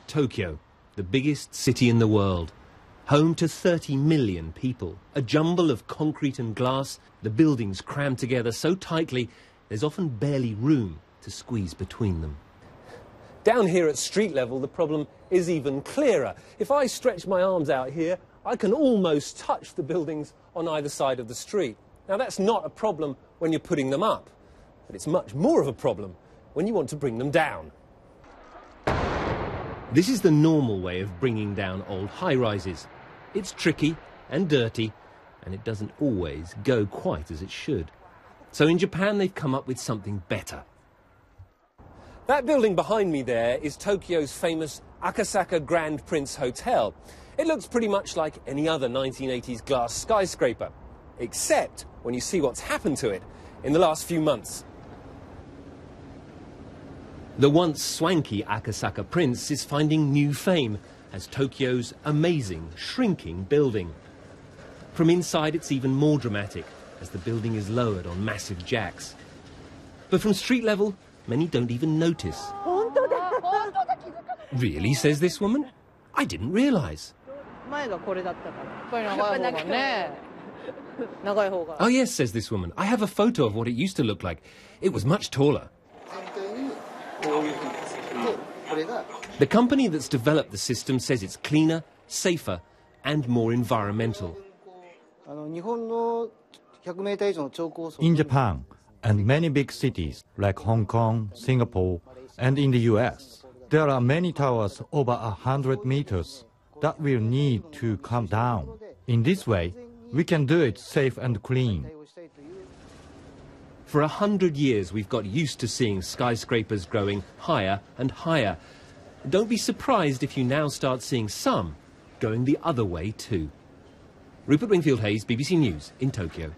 Tokyo, the biggest city in the world. Home to 30 million people. A jumble of concrete and glass, the buildings crammed together so tightly there's often barely room to squeeze between them. Down here at street level, the problem is even clearer. If I stretch my arms out here, I can almost touch the buildings on either side of the street. Now, that's not a problem when you're putting them up, but it's much more of a problem when you want to bring them down. This is the normal way of bringing down old high-rises. It's tricky and dirty, and it doesn't always go quite as it should. So in Japan, they've come up with something better. That building behind me there is Tokyo's famous Akasaka Grand Prince Hotel. It looks pretty much like any other 1980s glass skyscraper, except when you see what's happened to it in the last few months. The once swanky Akasaka Prince is finding new fame as Tokyo's amazing, shrinking building. From inside, it's even more dramatic as the building is lowered on massive jacks. But from street level, many don't even notice. Really, says this woman? I didn't realise. Oh yes, says this woman. I have a photo of what it used to look like. It was much taller. The company that's developed the system says it's cleaner, safer, and more environmental. In Japan and many big cities like Hong Kong, Singapore, and in the US, there are many towers over 100 meters that will need to come down. In this way, we can do it safe and clean. For 100 years, we've got used to seeing skyscrapers growing higher and higher. Don't be surprised if you now start seeing some going the other way too. Rupert Wingfield-Hayes, BBC News in Tokyo.